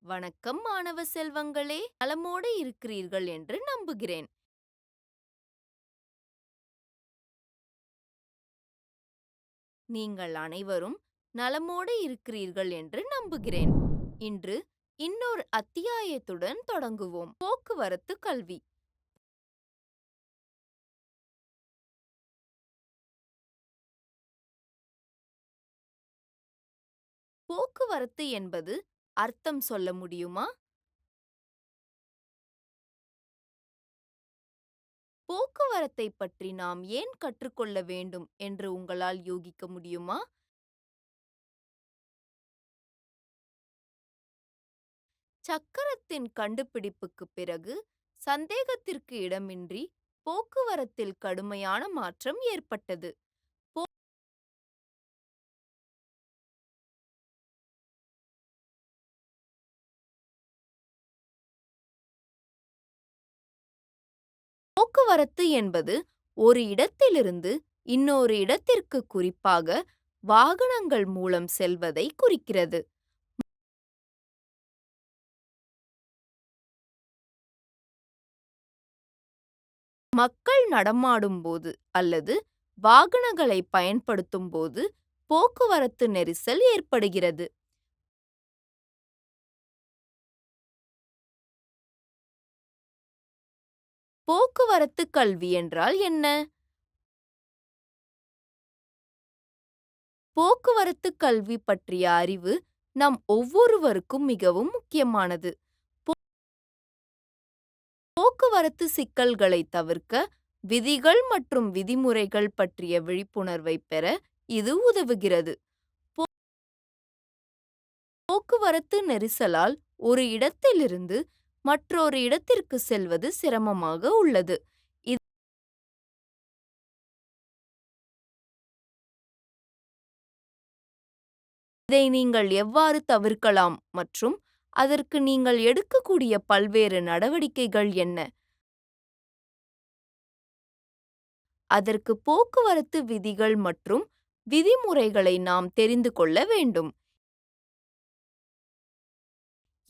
வணக்கம் மாணவ செல்வங்களே, நலமோடு இருக்கிறீர்கள் என்று நம்புகிறேன். நீங்கள் அனைவரும் நலமோடு இருக்கிறீர்கள் என்று நம்புகிறேன். இன்று இன்னொரு அத்தியாயத்துடன் தொடங்குவோம். போக்குவரத்து கல்வி. போக்குவரத்து என்பது அர்த்தம் சொல்ல முடியுமா? போக்குவரத்தை பற்றி நாம் ஏன் கற்றுக்கொள்ள வேண்டும் என்று உங்களால் யூகிக்க முடியுமா? சக்கரத்தின் கண்டுபிடிப்புக்கு பிறகு சந்தேகத்திற்கு இடமின்றி போக்குவரத்தில் கடுமையான மாற்றம் ஏற்பட்டது. போக்குவரத்து என்பது ஒரு இடத்திலிருந்து இன்னொரு இடத்திற்கு, குறிப்பாக வாகனங்கள் மூலம் செல்வதை குறிக்கிறது. மக்கள் நடமாடும் போது அல்லது வாகனங்களை பயன்படுத்தும் போது போக்குவரத்து நெரிசல் ஏற்படுகிறது. போக்குவரத்து கல்வி என்றால் என்ன? போக்குவரத்து கல்வி பற்றிய அறிவு நம் ஒவ்வொருவருக்கும் மிகவும் முக்கியமானது. போக்குவரத்து சிக்கல்களை தவிர்க்க விதிகள் மற்றும் விதிமுறைகள் பற்றிய விழிப்புணர்வை பெற இது உதவுகிறது. போக்குவரத்து நெரிசலால் ஒரு இடத்திலிருந்து மற்றொரு இடத்திற்கு செல்வது சிரமமாக உள்ளது. இதை நீங்கள் எவ்வாறு தவிர்க்கலாம் மற்றும் அதற்கு நீங்கள் எடுக்கக்கூடிய பல்வேறு நடவடிக்கைகள் என்ன? அதற்கு போக்குவரத்து விதிகள் மற்றும் விதிமுறைகளை நாம் தெரிந்து கொள்ள வேண்டும்.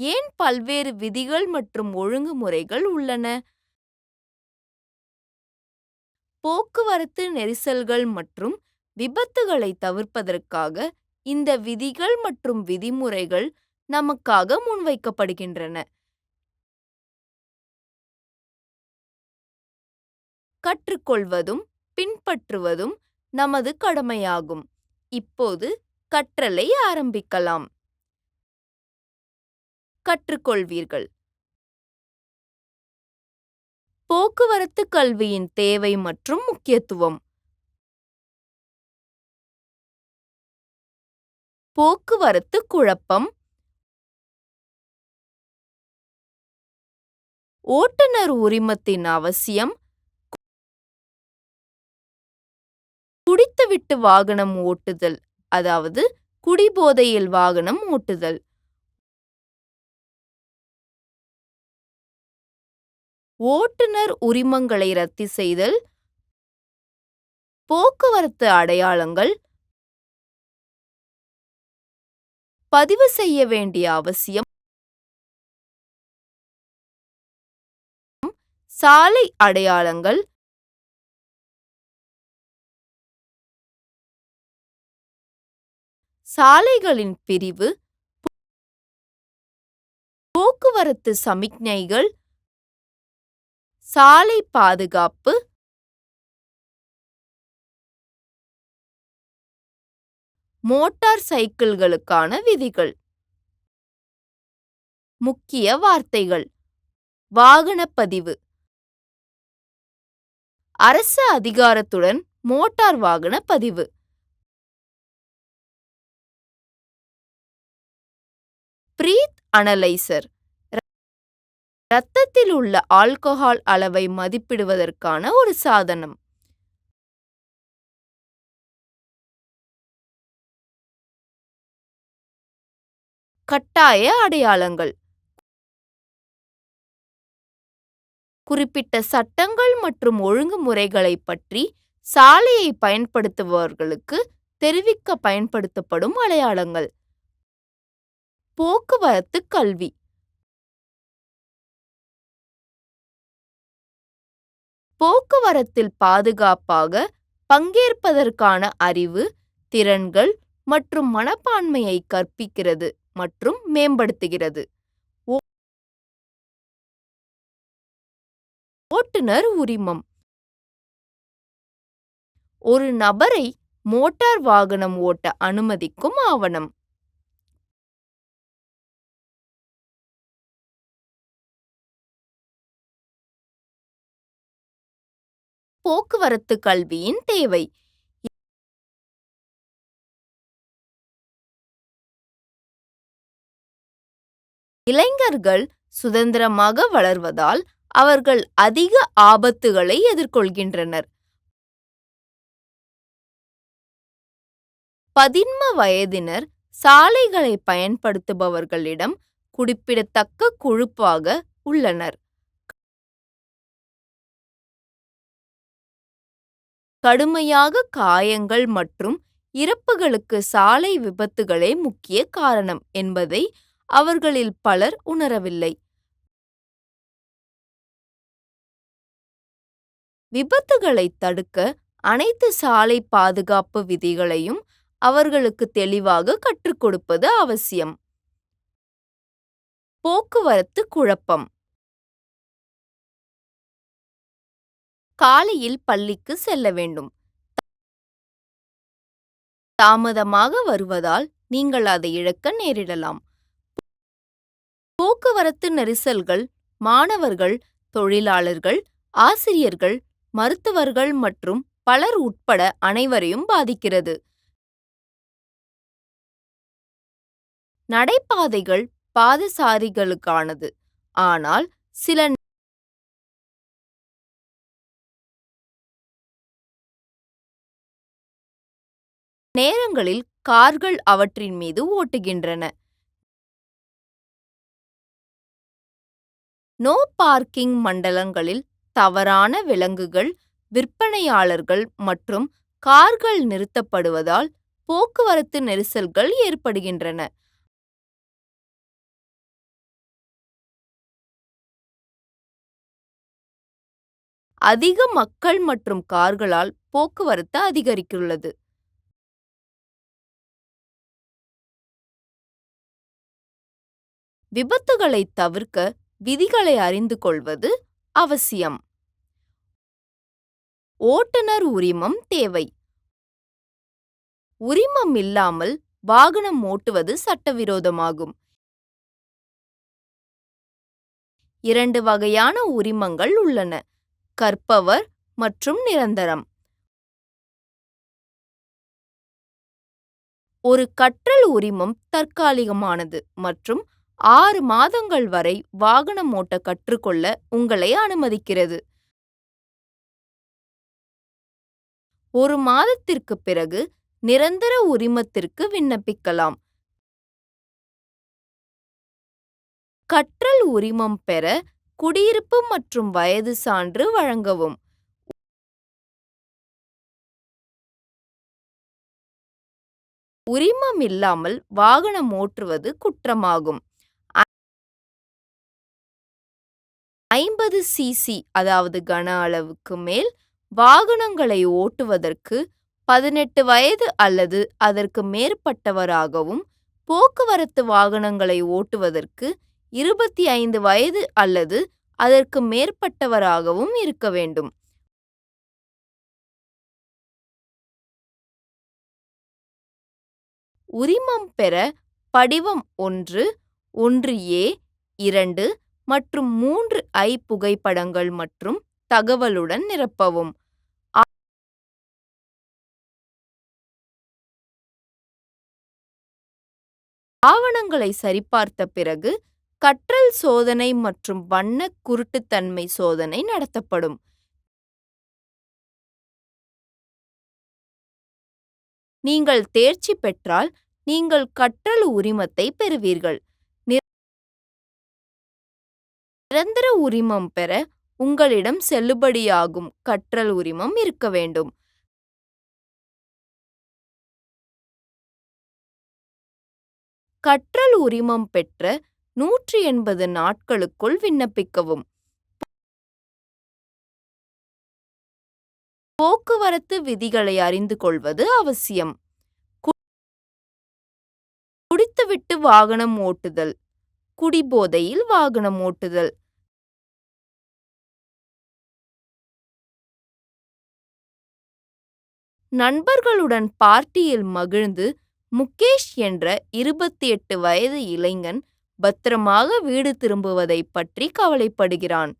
ஏன் பல்வேறு விதிகள் மற்றும் ஒழுங்குமுறைகள் உள்ளன? போக்குவரத்து நெரிசல்கள் மற்றும் விபத்துகளை தவிர்ப்பதற்காக இந்த விதிகள் மற்றும் விதிமுறைகள் நமக்காக முன்வைக்கப்படுகின்றன. கற்றுக்கொள்வதும் பின்பற்றுவதும் நமது கடமையாகும். இப்போது கற்றலை ஆரம்பிக்கலாம். கற்றுக்கொள்வீர்கள். போக்குவரத்து கல்வியின் தேவை மற்றும் முக்கியத்துவம். போக்குவரத்து குழப்பம். ஓட்டுநர் உரிமத்தின் அவசியம். குடித்துவிட்டு வாகனம் ஓட்டுதல், அதாவது குடிபோதையில் வாகனம் ஓட்டுதல். ஓட்டுநர் உரிமங்களை ரத்து செய்தல். போக்குவரத்து அடையாளங்கள். பதிவு செய்ய வேண்டிய அவசியம். சாலை அடையாளங்கள். சாலைகளின் பிரிவு. போக்குவரத்து சமிக்ஞைகள். சாலை பாதுகாப்பு. மோட்டார் சைக்கிள்களுக்கான விதிகள். முக்கிய வார்த்தைகள்: வாகனப் பதிவு, அரசு அதிகாரத்துடன் மோட்டார் வாகன பதிவு. பிரீத் அனலைசர், இரத்தத்தில் உள்ள ஆல்கஹால் அளவை மதிப்பிடுவதற்கான ஒரு சாதனம். கட்டாய அடையாளங்கள், குறிப்பிட்ட சட்டங்கள் மற்றும் ஒழுங்குமுறைகளைப் பற்றி சாலையை பயன்படுத்துபவர்களுக்கு தெரிவிக்க பயன்படுத்தப்படும் அடையாளங்கள். போக்குவரத்து கல்வி. போக்குவரத்தில் பாதுகாப்பாக பங்கேற்பதற்கான அறிவு, திறன்கள் மற்றும் மனப்பான்மையை கற்பிக்கிறது மற்றும் மேம்படுத்துகிறது. ஓட்டுநர் உரிமம் ஒரு நபரை மோட்டார் வாகனம் ஓட்ட அனுமதிக்கும் ஆவணம். போக்குவரத்து கல்வியின் தேவை. இளைஞர்கள் சுதந்திரமாக வளர்வதால் அவர்கள் அதிக ஆபத்துகளை எதிர்கொள்கின்றனர். பதின்ம வயதினர் சாலைகளை பயன்படுத்துபவர்களிடம் குறிப்பிடத்தக்க கொழுப்பாக உள்ளனர். கடுமையாக காயங்கள் மற்றும் இறப்புகளுக்கு சாலை விபத்துகளே முக்கிய காரணம் என்பதை அவர்களில் பலர் உணரவில்லை. விபத்துகளை தடுக்க அனைத்து சாலை பாதுகாப்பு விதிகளையும் அவர்களுக்கு தெளிவாக கற்றுக் கொடுப்பது அவசியம். போக்குவரத்து குழப்பம். காலையில் பள்ளிக்கு செல்ல வேண்டும். தாமதமாக வருவதால் நீங்கள் அதை இழக்க நேரிடலாம். போக்குவரத்து நெரிசல்கள் மாணவர்கள், தொழிலாளர்கள், ஆசிரியர்கள், மருத்துவர்கள் மற்றும் பலர் உட்பட அனைவரையும் பாதிக்கிறது. நடைபாதைகள் பாதசாரிகளுக்கானது, ஆனால் சில நேரங்களில் கார்கள் அவற்றின் மீது ஓட்டுகின்றன. நோ பார்க்கிங் மண்டலங்களில் தவறான விலங்குகள், விற்பனையாளர்கள் மற்றும் கார்கள் நிறுத்தப்படுவதால் போக்குவரத்து நெரிசல்கள் ஏற்படுகின்றன. அதிக மக்கள் மற்றும் கார்களால் போக்குவரத்து அதிகரித்துள்ளது. விபத்துகளை தவிர்க்க விதிகளை அறிந்து கொள்வது அவசியம். ஓட்டுநர் உரிமம் தேவை. உரிமம் இல்லாமல் வாகனம் ஓட்டுவது சட்டவிரோதமாகும். 2 வகையான உரிமங்கள் உள்ளன: கற்பவர் மற்றும் நிரந்தரம். ஒரு கற்றல் உரிமம் தற்காலிகமானது மற்றும் 6 மாதங்கள் வரை வாகனம் ஓட்ட கற்றுக்கொள்ள உங்களை அனுமதிக்கிறது. 1 மாதத்திற்கு பிறகு நிரந்தர உரிமத்திற்கு விண்ணப்பிக்கலாம். கற்றல் உரிமம் பெற குடியிருப்பு மற்றும் வயது சான்று வழங்கவும். உரிமம் இல்லாமல் வாகனம் ஓட்டுவது குற்றமாகும். 50 cc அதாவது கன அளவுக்கு மேல் வாகனங்களை ஓட்டுவதற்கு 18 வயது அல்லது அதற்கு மேற்பட்டவராகவும், போக்குவரத்து வாகனங்களை ஓட்டுவதற்கு 25 வயது அல்லது அதற்கு மேற்பட்டவராகவும் இருக்க வேண்டும். உரிமம் பெற படிவம் 1, 1A, 2 மற்றும் 3I புகைப்படங்கள் மற்றும் தகவலுடன் நிரப்பவும். ஆவணங்களை சரிபார்த்த பிறகு கற்றல் சோதனை மற்றும் வண்ண குருட்டுத்தன்மை சோதனை நடத்தப்படும். நீங்கள் தேர்ச்சி பெற்றால் நீங்கள் கற்றல் உரிமத்தை பெறுவீர்கள். நிரந்தர உரிமம் பெற உங்களிடம் செல்லுபடியாகும் கற்றல் உரிமம் இருக்க வேண்டும். கற்றல் உரிமம் பெற்ற 180 நாட்களுக்குள் விண்ணப்பிக்கவும். போக்குவரத்து விதிகளை அறிந்து கொள்வது அவசியம். குடித்துவிட்டு வாகனம் ஓட்டுதல், குடிபோதையில் வாகனம் ஓட்டுதல், நண்பர்களுடன் பார்ட்டியில் மகிழ்ந்து முகேஷ் என்ற 28 வயது இளைஞன் பத்திரமாக வீடு திரும்புவதைப் பற்றி கவலைப்படுகிறான்.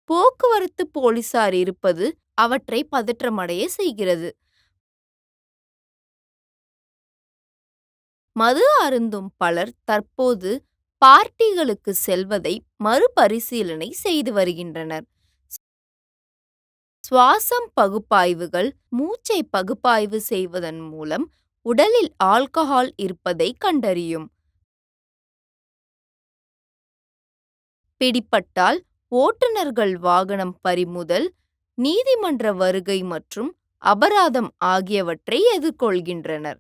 போக்குவரத்து போலீசார் இருப்பது அவற்றை பதற்றமடைய செய்கிறது. மது அருந்தும் பலர் தற்போது பார்ட்டிகளுக்கு செல்வதை மறுபரிசீலனை செய்து வருகின்றனர். சுவாசம் பகுப்பாய்வுகள் மூச்சை பகுப்பாய்வு செய்வதன் மூலம் உடலில் ஆல்கஹால் இருப்பதை கண்டறியும். பிடிபட்டால் ஓட்டுநர்கள் வாகனம் பறிமுதல், நீதிமன்ற வருகை மற்றும் அபராதம் ஆகியவற்றை எதிர்கொள்கின்றனர்.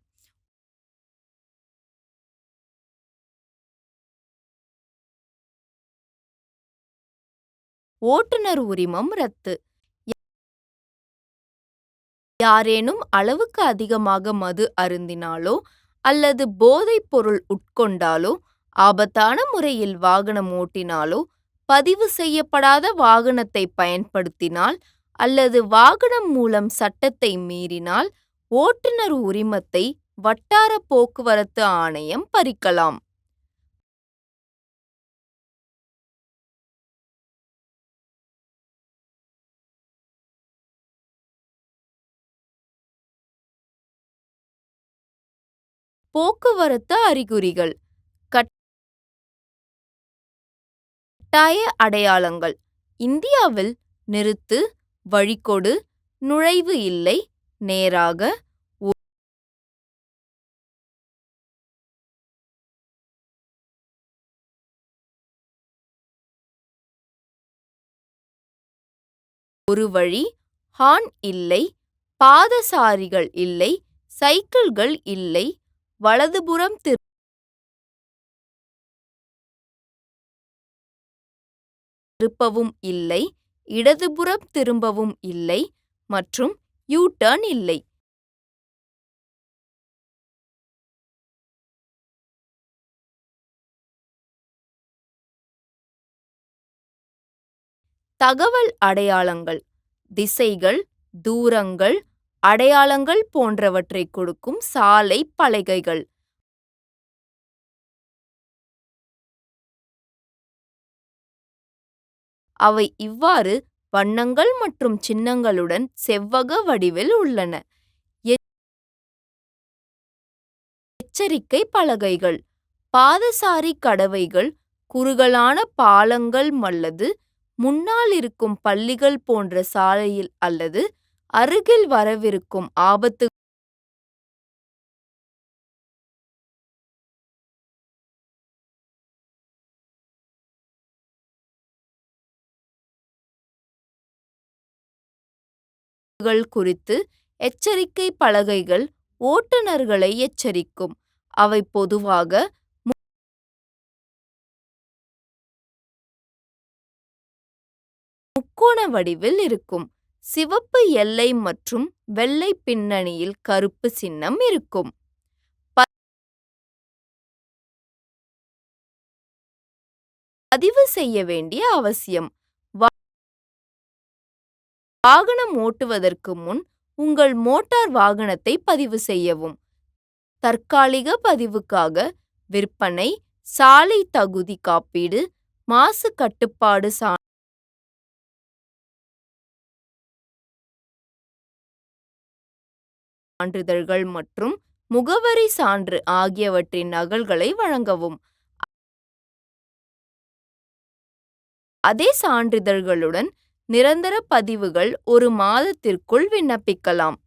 ஓட்டுநர் உரிமம் ரத்து. யாரேனும் அளவுக்கு அதிகமாக மது அருந்தினாலோ அல்லது போதைப் பொருள் உட்கொண்டாலோ ஆபத்தான முறையில் வாகனம் ஓட்டினாலோ பதிவு செய்யப்படாத வாகனத்தை பயன்படுத்தினால் அல்லது வாகனம் மூலம் சட்டத்தை மீறினால் ஓட்டுநர் உரிமத்தை வட்டார போக்குவரத்து ஆணையம் பறிக்கலாம். போக்குவரத்து அறிகுறிகள். கட்டாய அடையாளங்கள். இந்தியாவில் நிறுத்து, வழிகொடு, நுழைவு இல்லை, நேராக, ஒரு வழி, ஹார்ன் இல்லை, பாதசாரிகள் இல்லை, சைக்கிள்கள் இல்லை, வலதுபுறம் திருப்பவும் இல்லை, இடதுபுறம் திரும்பவும் இல்லை மற்றும் யூ-டர்ன் இல்லை. தகவல் அடையாளங்கள். திசைகள், தூரங்கள், அடையாளங்கள் போன்றவற்றை கொடுக்கும் சாலை பலகைகள். அவை இவ்வாறு வண்ணங்கள் மற்றும் சின்னங்களுடன் செவ்வக வடிவில் உள்ளன. எச்சரிக்கை பலகைகள். பாதசாரி கடவைகள், குறுகலான பாலங்கள் அல்லது முன்னால் இருக்கும் பள்ளிகள் போன்ற சாலையில் அல்லது அருகில் வரவிருக்கும் ஆபத்துகள் குறித்து எச்சரிக்கை பலகைகள் ஓட்டுநர்களை எச்சரிக்கும். அவை பொதுவாக முக்கோண வடிவில் இருக்கும். சிவப்பு எல்லை மற்றும் வெள்ளை பின்னணியில் கருப்பு சின்னம் இருக்கும். பதிவு செய்ய வேண்டிய அவசியம். வாகனம் ஓட்டுவதற்கு முன் உங்கள் மோட்டார் வாகனத்தை பதிவு செய்யவும். தற்காலிக பதிவுக்காக விற்பனை, சாலை தகுதி காப்பீடு, மாசு கட்டுப்பாடு சான்றிதழ்கள் மற்றும் முகவரி சான்று ஆகியவற்றின் நகல்களை வழங்கவும். அதே சான்றிதழ்களுடன் நிரந்தர பதிவுகள் 1 மாதத்திற்குள் விண்ணப்பிக்கலாம்.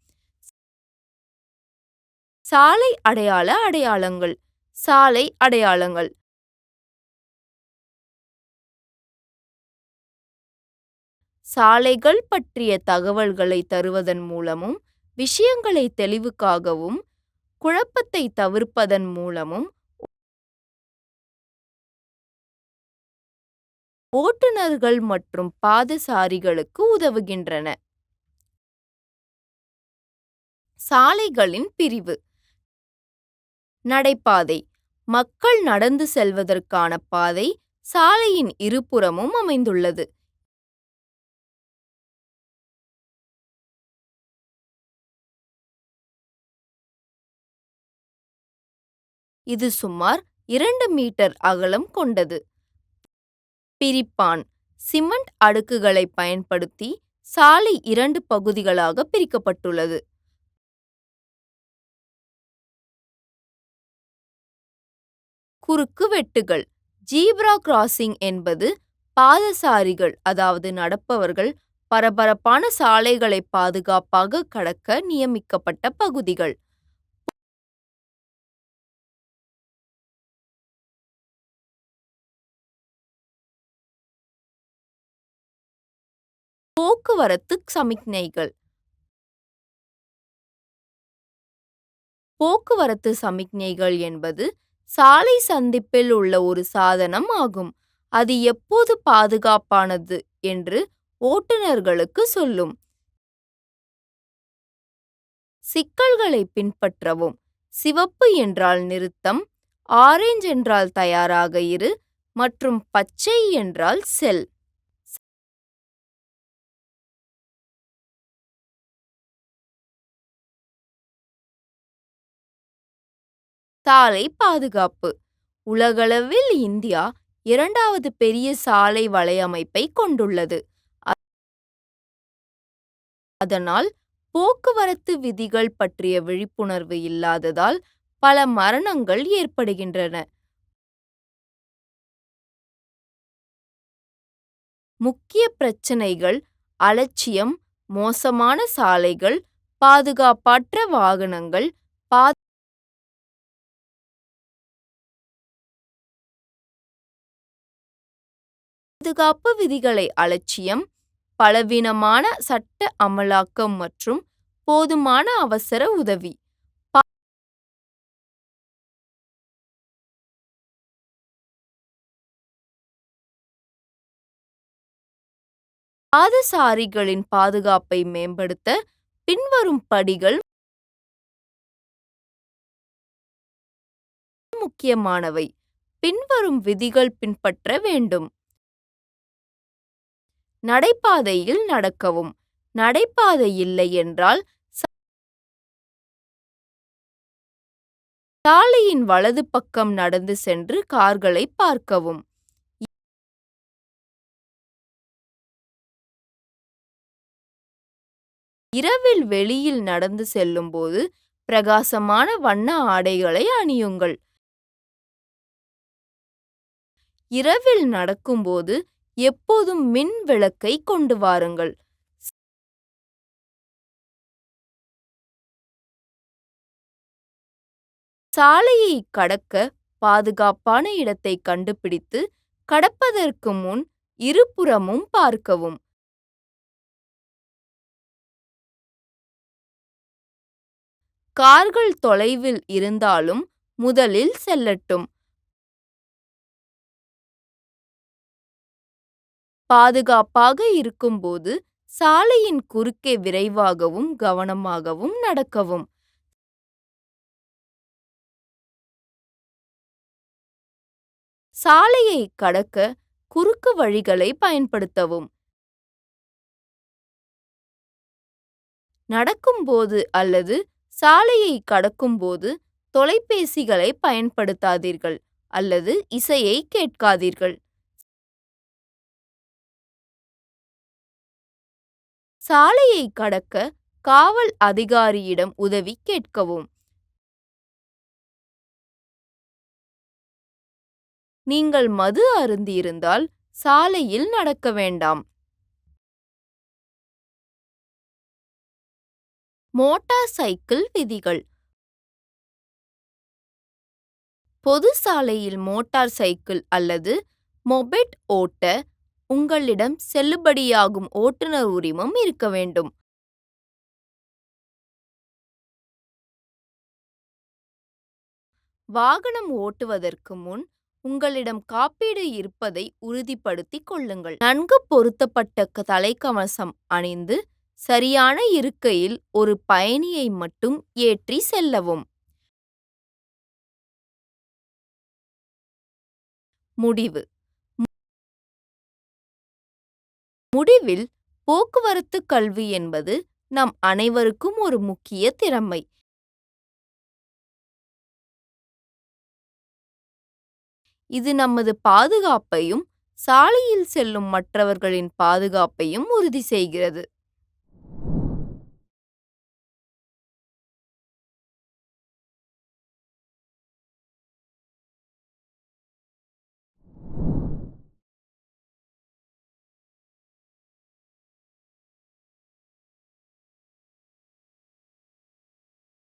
சாலை அடையாள அடையாளங்கள். சாலை அடையாளங்கள் சாலைகள் பற்றிய தகவல்களை தருவதன் மூலமும் விஷயங்களை தெளிவுக்காகவும் குழப்பத்தை தவிர்ப்பதன் மூலமும் ஓட்டுநர்கள் மற்றும் பாதசாரிகளுக்கு உதவுகின்றன. சாலைகளின் பிரிவு. நடைபாதை மக்கள் நடந்து செல்வதற்கான பாதை சாலையின் இருபுறமும் அமைந்துள்ளது. இது சுமார் 2 மீட்டர் அகலம் கொண்டது. பிரிப்பான் சிமெண்ட் அடுக்குகளை பயன்படுத்தி சாலை 2 பகுதிகளாக பிரிக்கப்பட்டுள்ளது. குறுக்கு வெட்டுகள். ஜீப்ரா கிராசிங் என்பது பாதசாரிகள் அதாவது நடப்பவர்கள் பரபரப்பான சாலைகளை பாதுகாப்பாக கடக்க நியமிக்கப்பட்ட பகுதிகள். போக்குவரத்து சமிக்ஞைகள். போக்குவரத்து சமிக்ஞைகள் என்பது சாலை சந்திப்பில் உள்ள ஒரு சாதனம் ஆகும். அது எப்போது பாதுகாப்பானது என்று ஓட்டுநர்களுக்கு சொல்லும். சிக்கல்களை பின்பற்றவும். சிவப்பு என்றால் நிறுத்தம், ஆரஞ்சு என்றால் தயாராக இரு மற்றும் பச்சை என்றால் செல். சாலை பாதுகாப்பு. உலகளவில் இந்தியா 2வது பெரிய சாலை வலையமைப்பை கொண்டுள்ளது. அதனால் போக்குவரத்து விதிகள் பற்றிய விழிப்புணர்வு இல்லாததால் பல மரணங்கள் ஏற்படுகின்றன. முக்கிய பிரச்சனைகள் அலட்சியம், மோசமான சாலைகள், பாதுகாப்பற்ற வாகனங்கள், பாதுகாப்பு விதிகளை அலட்சியம், பலவீனமான சட்ட அமலாக்கம் மற்றும் போதுமான அவசர உதவி. பாதசாரிகளின் பாதுகாப்பை மேம்படுத்த பின்வரும் படிகள் முக்கியமானவை. பின்வரும் விதிகள் பின்பற்ற வேண்டும். நடைபாதையில் நடக்கவும். நடைபாதை இல்லை என்றால் சாலையின் வலது பக்கம் நடந்து சென்று கார்களை பார்க்கவும். இரவில் வெளியில் நடந்து செல்லும்போது பிரகாசமான வண்ண ஆடைகளை அணியுங்கள். இரவில் நடக்கும்போது எப்போதும் மின் விளக்கை கொண்டு வாருங்கள். சாலையை கடக்க பாதுகாப்பான இடத்தை கண்டுபிடித்து கடப்பதற்கு முன் இருபுறமும் பார்க்கவும். கார்கள் தொலைவில் இருந்தாலும் முதலில் செல்லட்டும். பாதுகாப்பாக இருக்கும்போது சாலையின் குறுக்கே விரைவாகவும் கவனமாகவும் நடக்கவும். சாலையை கடக்க குறுக்கு வழிகளை பயன்படுத்தவும். நடக்கும்போது அல்லது சாலையை கடக்கும்போது தொலைபேசிகளை பயன்படுத்தாதீர்கள் அல்லது இசையை கேட்காதீர்கள். சாலையை கடக்க காவல் அதிகாரியிடம் உதவி கேட்கவும். நீங்கள் மது அருந்தியிருந்தால் சாலையில் நடக்க வேண்டாம். மோட்டார் சைக்கிள் விதிகள். பொது சாலையில் மோட்டார் சைக்கிள் அல்லது மொபெட் ஓட்ட உங்களிடம் செல்லுபடியாகும் ஓட்டுநர் உரிமம் இருக்க வேண்டும். வாகனம் ஓட்டுவதற்கு முன் உங்களிடம் காப்பீடு இருப்பதை உறுதிப்படுத்திக் கொள்ளுங்கள். நன்கு பொருத்தப்பட்ட தலைக்கவசம் அணிந்து, சரியான இருக்கையில் ஒரு பயணியை மட்டும் ஏற்றி செல்லவும். முடிவு. முடிவில், போக்குவரத்து கல்வி என்பது நம் அனைவருக்கும் ஒரு முக்கிய திறமை. இது நமது பாதுகாப்பையும், சாலையில் செல்லும் மற்றவர்களின் பாதுகாப்பையும் உறுதி செய்கிறது.